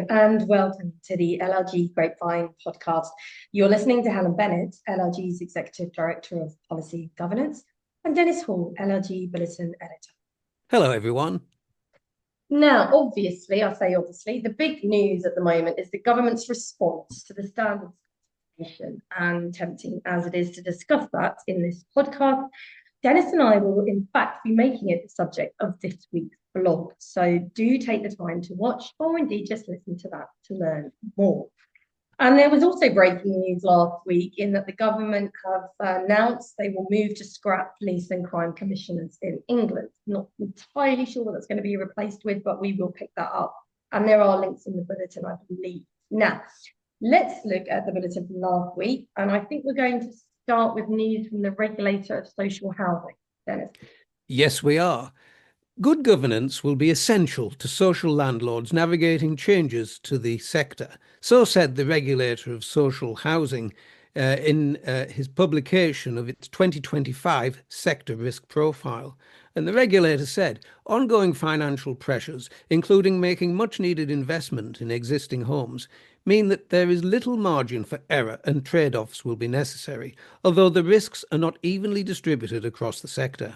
Hello and welcome to the LLG Grapevine podcast. You're listening to Helen Bennett, LLG's Executive Director of Policy Governance, and Dennis Hall, LLG Bulletin Editor. Hello, everyone. Now, obviously, the big news at the moment is the government's response to the standards consultation, and tempting as it is to discuss that in this podcast, Dennis and I will, in fact, be making it the subject of this week's blog. So do take the time to watch or indeed just listen to that to learn more. And there was also breaking news last week in that the government have announced they will move to scrap police and crime commissioners in England. Not entirely sure what that's going to be replaced with, but we will pick that up. And there are links in the bulletin, I believe. Now, let's look at the bulletin from last week. And I think we're going to start with news from the regulator of social housing. Dennis. Yes, we are. Good governance will be essential to social landlords navigating changes to the sector. So said the regulator of social housing in his publication of its 2025 sector risk profile. And the regulator said, ongoing financial pressures, including making much needed investment in existing homes, mean that there is little margin for error and trade-offs will be necessary, although the risks are not evenly distributed across the sector.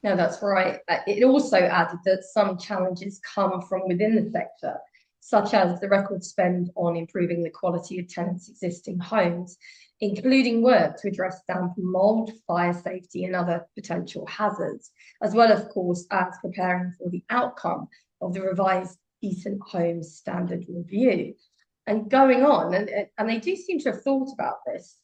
No, that's right. It also added that some challenges come from within the sector, such as the record spend on improving the quality of tenants' existing homes, including work to address damp and mould, fire safety and other potential hazards, as well, of course, as preparing for the outcome of the revised Decent Homes Standard Review. And going on, and they do seem to have thought about this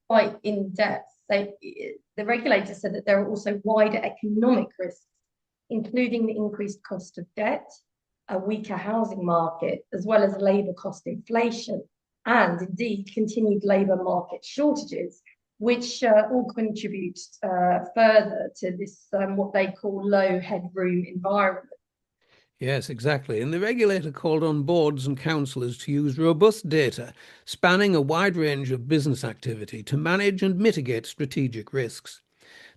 quite in depth. The regulator said that there are also wider economic risks, including the increased cost of debt, a weaker housing market, as well as labour cost inflation, and indeed continued labour market shortages, which all contribute further to this what they call low headroom environment. Yes, exactly. And the regulator called on boards and councillors to use robust data spanning a wide range of business activity to manage and mitigate strategic risks.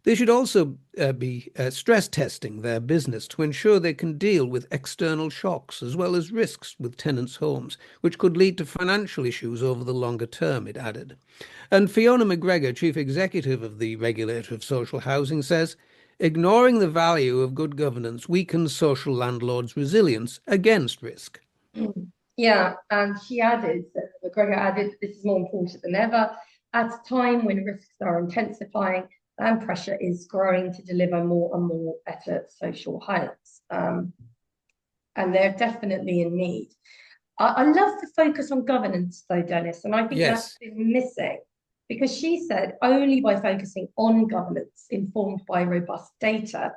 They should also be stress testing their business to ensure they can deal with external shocks as well as risks with tenants' homes, which could lead to financial issues over the longer term, it added. And Fiona McGregor, Chief Executive of the Regulator of Social Housing, says, ignoring the value of good governance weakens social landlords' resilience against risk. Yeah, and McGregor added, this is more important than ever at a time when risks are intensifying and pressure is growing to deliver more and more better social homes. And they're definitely in need. I love the focus on governance, though, Dennis, and I think that's been missing. Because she said only by focusing on governance informed by robust data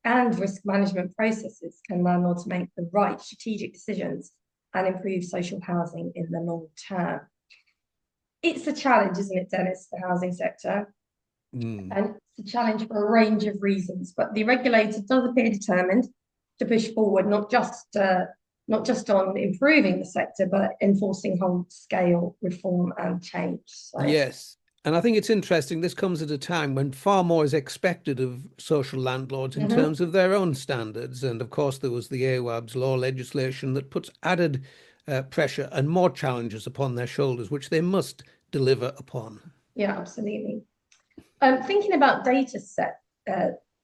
and risk management processes can landlords make the right strategic decisions and improve social housing in the long term. It's a challenge, isn't it, Dennis, the housing sector? And it's a challenge for a range of reasons, but the regulator does appear determined to push forward, not just on improving the sector, but enforcing whole-scale reform and change. So. Yes. And I think it's interesting, this comes at a time when far more is expected of social landlords in terms of their own standards. And of course, there was the AWAB's law legislation that puts added pressure and more challenges upon their shoulders, which they must deliver upon. Yeah, absolutely. Thinking about data sets,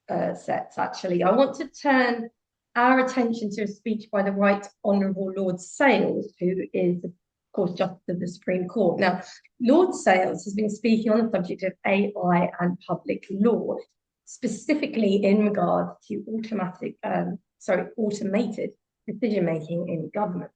actually, I want to turn our attention to a speech by the Right Honourable Lord Sales, who is, of course, Justice of the Supreme Court. Now, Lord Sales has been speaking on the subject of AI and public law, specifically in regard to automated decision-making in government.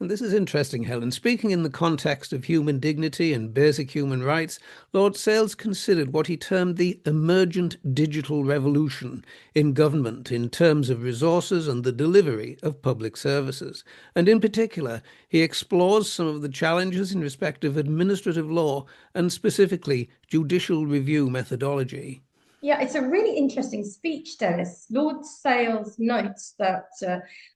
And this is interesting, Helen. Speaking in the context of human dignity and basic human rights, Lord Sales considered what he termed the emergent digital revolution in government in terms of resources and the delivery of public services. And in particular, he explores some of the challenges in respect of administrative law and specifically judicial review methodology. Yeah, it's a really interesting speech, Dennis. Lord Sales notes that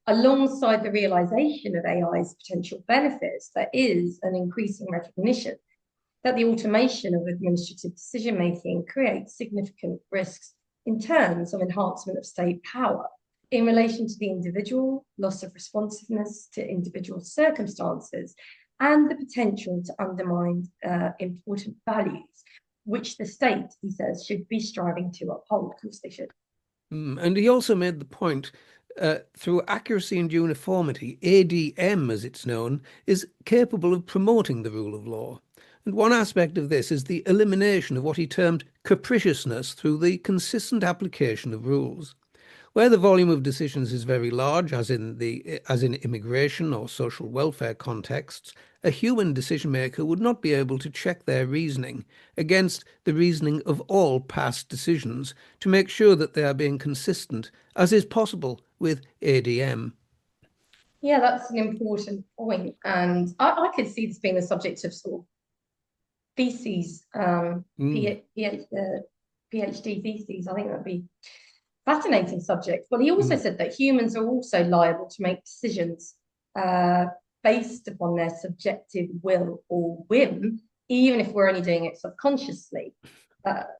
alongside the realisation of AI's potential benefits, there is an increasing recognition that the automation of administrative decision-making creates significant risks in terms of enhancement of state power. in relation to the individual, loss of responsiveness to individual circumstances, and the potential to undermine important values, which the state, he says, should be striving to uphold. Of course they should. And he also made the point, through accuracy and uniformity, ADM, as it's known, is capable of promoting the rule of law. And one aspect of this is the elimination of what he termed capriciousness through the consistent application of rules. Where the volume of decisions is very large, as in immigration or social welfare contexts, a human decision maker would not be able to check their reasoning against the reasoning of all past decisions to make sure that they are being consistent, as is possible with ADM. Yeah, that's an important point. And I could see this being the subject of sort of theses, PhD theses. I think that'd be fascinating subject. Well, he also said that humans are also liable to make decisions based upon their subjective will or whim, even if we're only doing it subconsciously,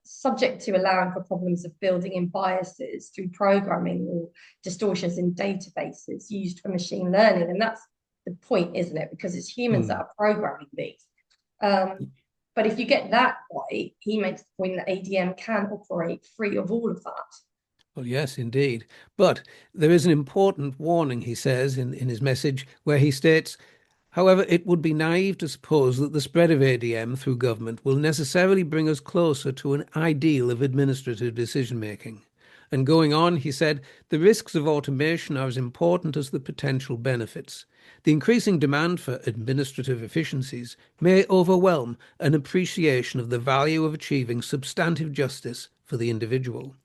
subject to allowing for problems of building in biases through programming or distortions in databases used for machine learning. And that's the point, isn't it? Because it's humans that are programming these. But if you get that right, he makes the point that ADM can operate free of all of that. Well, yes, indeed. But there is an important warning, he says in his message, where he states, however, it would be naive to suppose that the spread of ADM through government will necessarily bring us closer to an ideal of administrative decision-making. And going on, he said, the risks of automation are as important as the potential benefits. The increasing demand for administrative efficiencies may overwhelm an appreciation of the value of achieving substantive justice for the individual.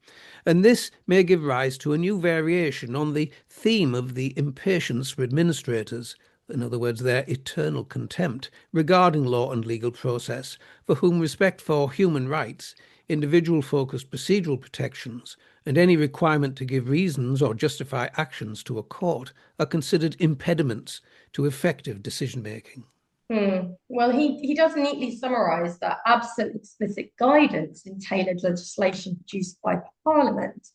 And this may give rise to a new variation on the theme of the impatience for administrators, in other words, their eternal contempt regarding law and legal process, for whom respect for human rights, individual-focused procedural protections, and any requirement to give reasons or justify actions to a court are considered impediments to effective decision-making. Well, he does neatly summarise that absent explicit guidance in tailored legislation produced by Parliament,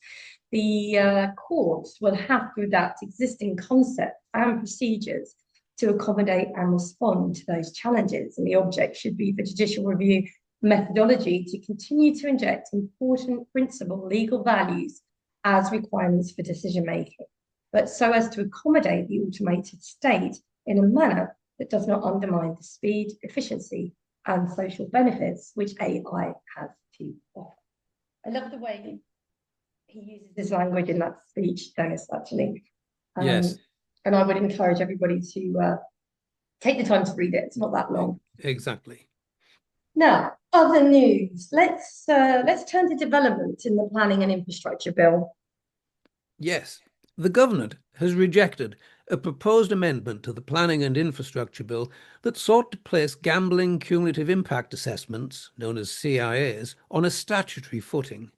the courts will have to adapt existing concepts and procedures to accommodate and respond to those challenges. And the object should be for judicial review methodology to continue to inject important principal legal values as requirements for decision making, but so as to accommodate the automated state in a manner that does not undermine the speed, efficiency, and social benefits which AI has to offer. I love the way he uses this language in that speech, Dennis, actually. Yes. And I would encourage everybody to take the time to read it. It's not that long. Exactly. Now, other news. Let's turn to development in the Planning and Infrastructure Bill. Yes. The Government has rejected a proposed amendment to the Planning and Infrastructure Bill that sought to place gambling cumulative impact assessments, known as CIAs, on a statutory footing.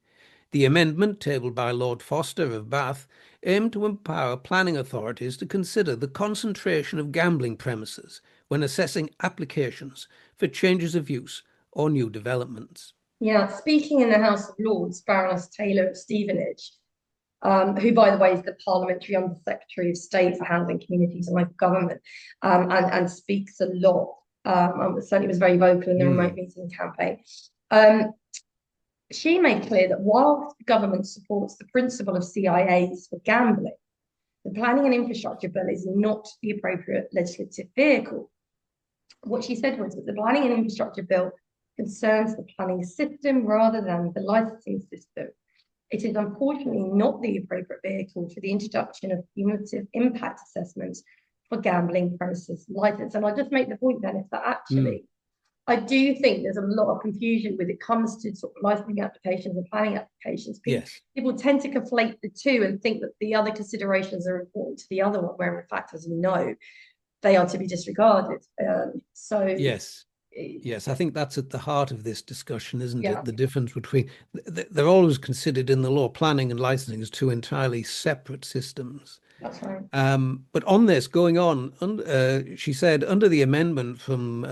The amendment, tabled by Lord Foster of Bath, aimed to empower planning authorities to consider the concentration of gambling premises when assessing applications for changes of use or new developments. Yeah, speaking in the House of Lords, Baroness Taylor of Stevenage, who, by the way, is the Parliamentary Under Secretary of State for Housing, Communities and Local Government, and speaks a lot. Certainly was very vocal in the remote meeting campaign. She made clear that while the government supports the principle of CIAs for gambling, the Planning and Infrastructure Bill is not the appropriate legislative vehicle. What she said was that the Planning and Infrastructure Bill concerns the planning system rather than the licensing system. It is unfortunately not the appropriate vehicle for the introduction of cumulative impact assessments for gambling premises license. And I'll just make the point, Dennis, that actually I do think there's a lot of confusion when it comes to sort of licensing applications and planning applications. People tend to conflate the two and think that the other considerations are important to the other one, where in fact, as we know, they are to be disregarded. Yes. Yes, I think that's at the heart of this discussion, isn't Yeah, it? The difference between, they're always considered in the law, planning and licensing as two entirely separate systems. that's right. But on this, going on, she said, under the amendment from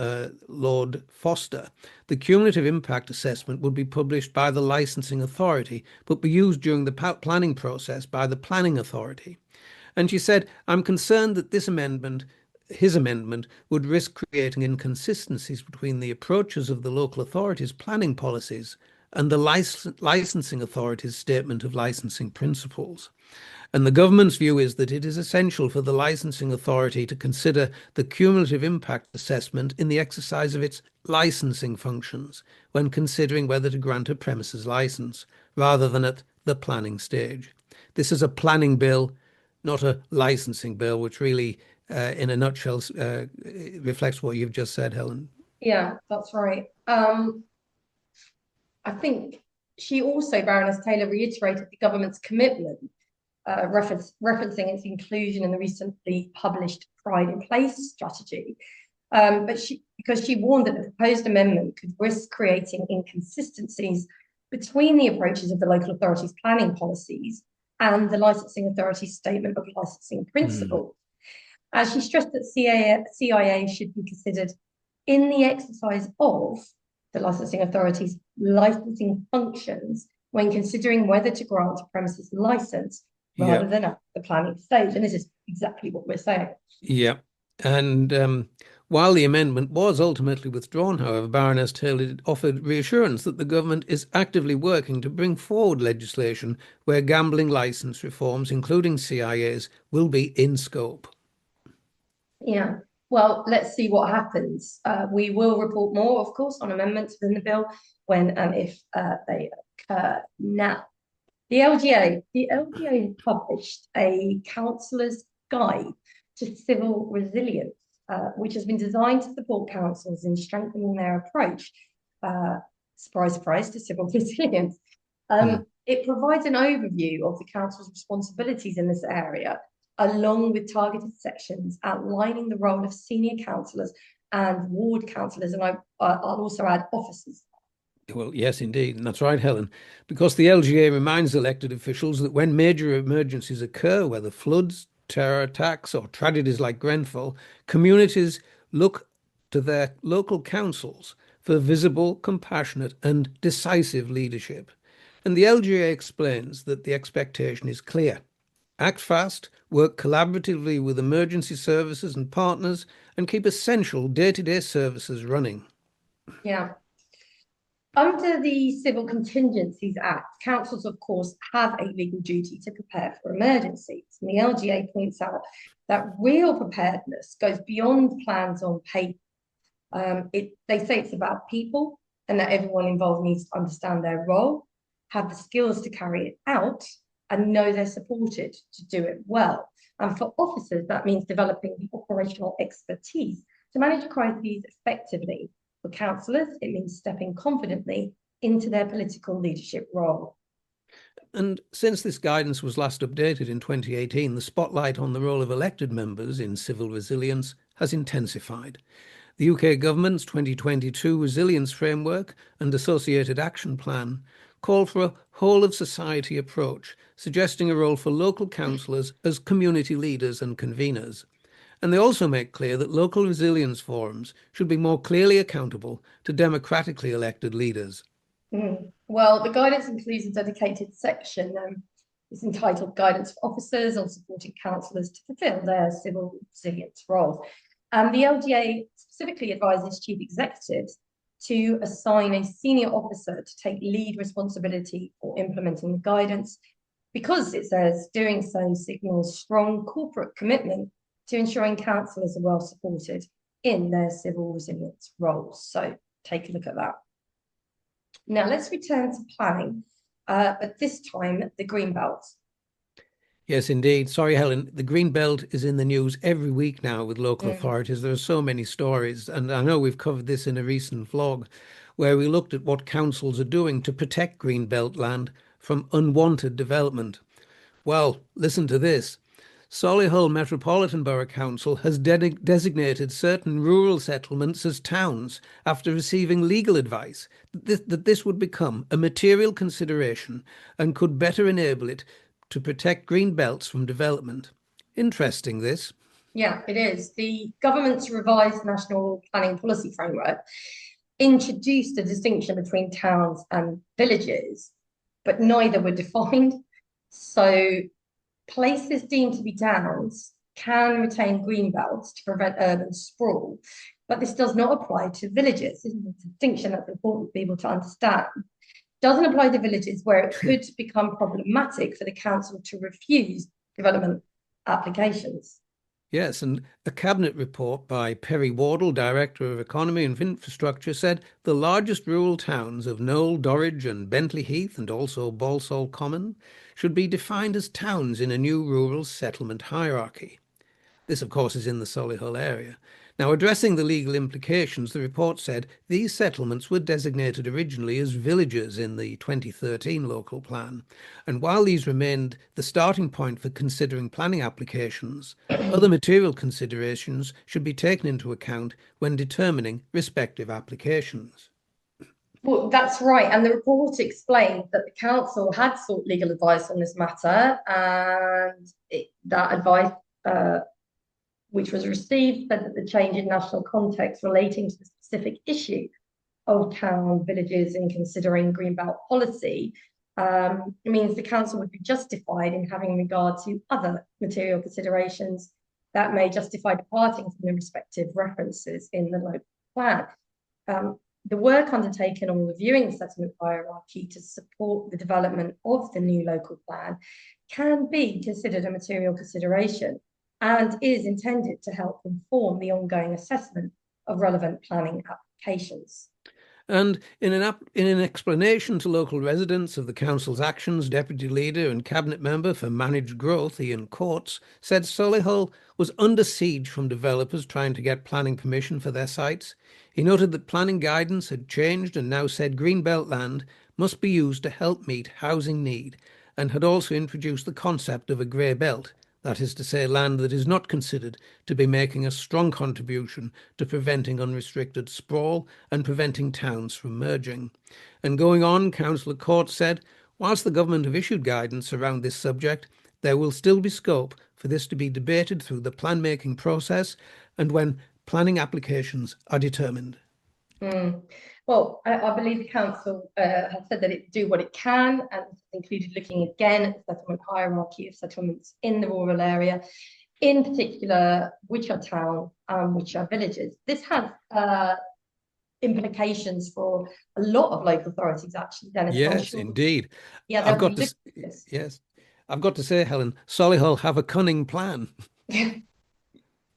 Lord Foster, the cumulative impact assessment would be published by the licensing authority, but be used during the planning process by the planning authority. And she said, I'm concerned that his amendment, would risk creating inconsistencies between the approaches of the local authorities' planning policies and the licensing authority's statement of licensing principles. And the government's view is that it is essential for the licensing authority to consider the cumulative impact assessment in the exercise of its licensing functions when considering whether to grant a premises license, rather than at the planning stage. This is a planning bill, not a licensing bill, which really, in a nutshell, reflects what you've just said, Helen. Yeah, that's right. I think she also, Baroness Taylor, reiterated the government's commitment, referencing its inclusion in the recently published Pride in Place strategy. Because she warned that the proposed amendment could risk creating inconsistencies between the approaches of the local authorities' planning policies and the licensing authority's statement of licensing principles. As she stressed that CIA should be considered in the exercise of the licensing authority's licensing functions when considering whether to grant a premises license rather than at the planning stage. And this is exactly what we're saying. Yeah. And while the amendment was ultimately withdrawn, however, Baroness Taylor offered reassurance that the government is actively working to bring forward legislation where gambling licence reforms, including CIA's, will be in scope. Yeah, well, let's see what happens. We will report more, of course, on amendments within the bill when and if they occur. Now, the LGA has published a councillor's guide to civil resilience, which has been designed to support councils in strengthening their approach, surprise, surprise, to civil resilience. It provides an overview of the council's responsibilities in this area, along with targeted sections outlining the role of senior councillors and ward councillors, and I'll also add officers. Well, yes, indeed. And that's right, Helen, because the LGA reminds elected officials that when major emergencies occur, whether floods, terror attacks, or tragedies like Grenfell, communities look to their local councils for visible, compassionate, and decisive leadership. And the LGA explains that the expectation is clear. Act fast, work collaboratively with emergency services and partners, and keep essential day-to-day services running. Yeah. Under the Civil Contingencies Act, councils, of course, have a legal duty to prepare for emergencies. And the LGA points out that real preparedness goes beyond plans on paper. They say it's about people and that everyone involved needs to understand their role, have the skills to carry it out, and know they're supported to do it well. And for officers, that means developing the operational expertise to manage crises effectively. For councillors, it means stepping confidently into their political leadership role. And since this guidance was last updated in 2018, the spotlight on the role of elected members in civil resilience has intensified. The UK government's 2022 Resilience Framework and associated action plan call for a whole-of-society approach, suggesting a role for local councillors as community leaders and conveners. And they also make clear that local resilience forums should be more clearly accountable to democratically elected leaders. Well, the guidance includes a dedicated section. It's entitled Guidance for Officers on Supporting Councillors to Fulfil Their Civil Resilience Roles. And the LGA specifically advises chief executives to assign a senior officer to take lead responsibility for implementing the guidance, because it says doing so signals strong corporate commitment to ensuring councillors are well supported in their civil resilience roles. So take a look at that. Now let's return to planning, but this time the green belt. Yes, indeed. Sorry, Helen. The Green Belt is in the news every week now with local authorities. There are so many stories. And I know we've covered this in a recent vlog where we looked at what councils are doing to protect Green Belt land from unwanted development. Well, listen to this. Solihull Metropolitan Borough Council has designated certain rural settlements as towns after receiving legal advice that this would become a material consideration and could better enable it to protect green belts from development. Interesting, this. Yeah, it is. The government's revised national planning policy framework introduced a distinction between towns and villages, but neither were defined. So places deemed to be towns can retain green belts to prevent urban sprawl, but this does not apply to villages. This is a distinction that's important for people to understand. It doesn't apply to villages where it could become problematic for the council to refuse development applications. Yes, and a cabinet report by Perry Wardle, Director of Economy and Infrastructure, said the largest rural towns of Knowle, Dorridge and Bentley Heath, and also Balsall Common, should be defined as towns in a new rural settlement hierarchy. This, of course, is in the Solihull area. Now, addressing the legal implications, the report said these settlements were designated originally as villages in the 2013 local plan. And while these remained the starting point for considering planning applications, other material considerations should be taken into account when determining respective applications. Well, that's right. And the report explained that the council had sought legal advice on this matter, and that advice, which was received, said that the change in national context relating to the specific issue of town villages in considering greenbelt policy means the council would be justified in having regard to other material considerations that may justify departing from the respective references in the local plan. The work undertaken on reviewing the settlement hierarchy to support the development of the new local plan can be considered a material consideration and is intended to help inform the ongoing assessment of relevant planning applications. And in an explanation to local residents of the council's actions, Deputy Leader and Cabinet Member for Managed Growth, Ian Courts, said Solihull was under siege from developers trying to get planning permission for their sites. He noted that planning guidance had changed and now said greenbelt land must be used to help meet housing need, and had also introduced the concept of a grey belt, that is to say, land that is not considered to be making a strong contribution to preventing unrestricted sprawl and preventing towns from merging. And going on, Councillor Court said, whilst the government have issued guidance around this subject, there will still be scope for this to be debated through the plan-making process and when planning applications are determined. Well, I believe the council has said that it will do what it can, and included looking again at the settlement hierarchy of settlements in the rural area, in particular, which are towns and which are villages. This has implications for a lot of local authorities, actually, Dennis. Yes, indeed. Yeah, I've got to say, Helen, Solihull have a cunning plan.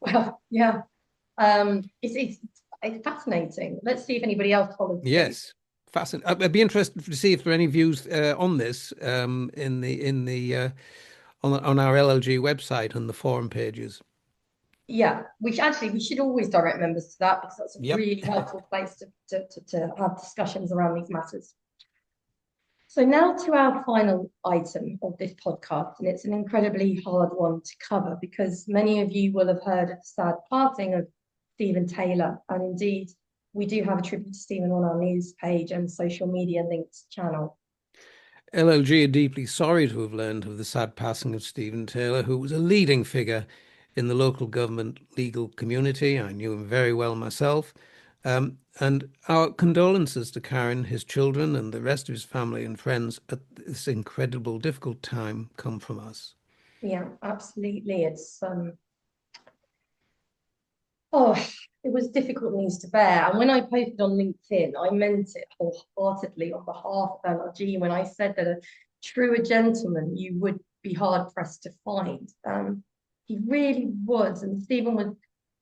Well, yeah. It's fascinating. Let's see if anybody else follows. Yes, fascinating. I'd be interested to see if there are any views on this on our LLG website and the forum pages. Yeah, which actually we should always direct members to that, because that's a really helpful place to have discussions around these matters. So now to our final item of this podcast, and it's an incredibly hard one to cover because many of you will have heard of the sad passing of Stephen Taylor, and indeed we do have a tribute to Stephen on our news page and social media links channel. LLG are deeply sorry to have learned of the sad passing of Stephen Taylor, who was a leading figure in the local government legal community. I knew him very well myself. And our condolences to Karen, his children, and the rest of his family and friends at this incredible, difficult time come from us. Yeah, absolutely. It's it was difficult news to bear. And when I posted on LinkedIn, I meant it wholeheartedly on behalf of LLG when I said that a truer gentleman you would be hard pressed to find. He really was, and Stephen was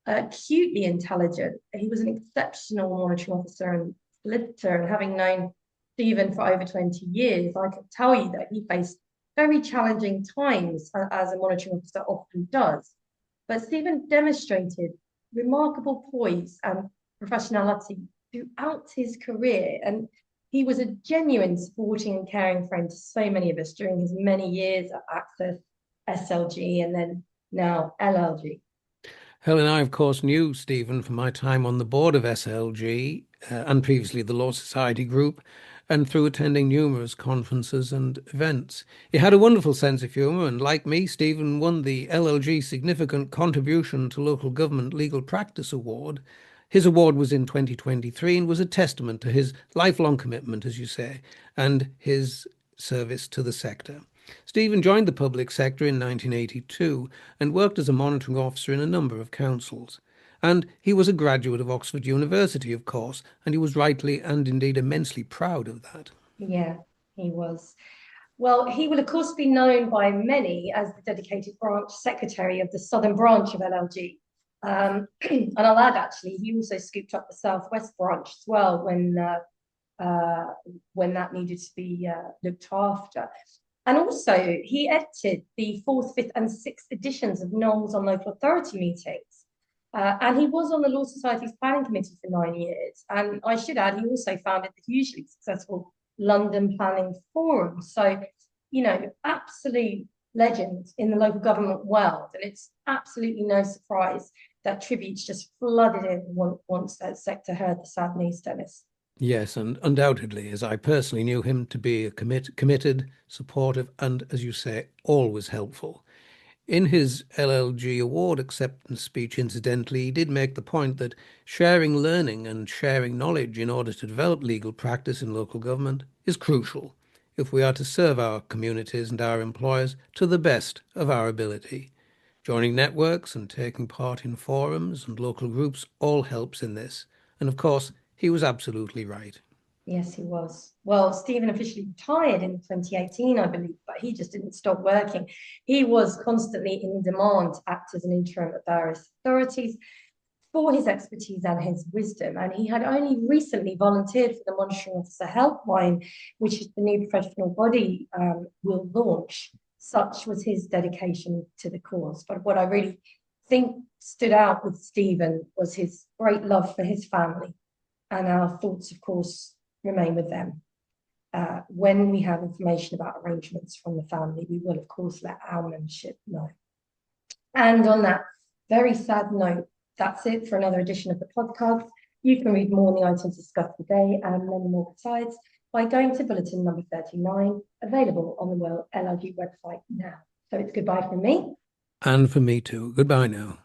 acutely intelligent. He was an exceptional monitoring officer and solicitor, and having known Stephen for over 20 years, I can tell you that he faced very challenging times, as a monitoring officer often does. But Stephen demonstrated remarkable poise and professionality throughout his career, and he was a genuine supporting and caring friend to so many of us during his many years at Access, SLG, and then now LLG. Helen, I, of course, knew Stephen from my time on the board of SLG and previously the Law Society Group, and through attending numerous conferences and events. He had a wonderful sense of humour, and like me, Stephen won the LLG Significant Contribution to Local Government Legal Practice Award. His award was in 2023 and was a testament to his lifelong commitment, as you say, and his service to the sector. Stephen joined the public sector in 1982 and worked as a monitoring officer in a number of councils. And he was a graduate of Oxford University, of course, and he was rightly and indeed immensely proud of that. Yeah, he was. Well, he will, of course, be known by many as the dedicated branch secretary of the southern branch of LLG. And I'll add, actually, he also scooped up the southwest branch as well when that needed to be looked after. And also, he edited the 4th, 5th, and 6th editions of Norms on Local Authority meetings. And he was on the Law Society's planning committee for 9 years. And I should add, he also founded the hugely successful London Planning Forum. So, you know, absolute legend in the local government world. And it's absolutely no surprise that tributes just flooded in once that sector heard the sad news, Dennis. Yes, and undoubtedly, as I personally knew him to be a committed, supportive, and, as you say, always helpful. In his LLG award acceptance speech, incidentally, he did make the point that sharing learning and sharing knowledge in order to develop legal practice in local government is crucial if we are to serve our communities and our employers to the best of our ability. Joining networks and taking part in forums and local groups all helps in this. And of course, he was absolutely right. Yes, he was. Well, Stephen officially retired in 2018, I believe, but he just didn't stop working. He was constantly in demand to act as an interim at various authorities for his expertise and his wisdom. And he had only recently volunteered for the Monitoring Officer Helpline, which is the new professional body will launch. Such was his dedication to the cause. But what I really think stood out with Stephen was his great love for his family. And our thoughts, of course, remain with them. When we have information about arrangements from the family, we will, of course, let our membership know. And on that very sad note, that's it for another edition of the podcast. You can read more on the items discussed today and many more besides by going to bulletin number 39, available on the LLG website now. So it's goodbye from me. And for me too. Goodbye now.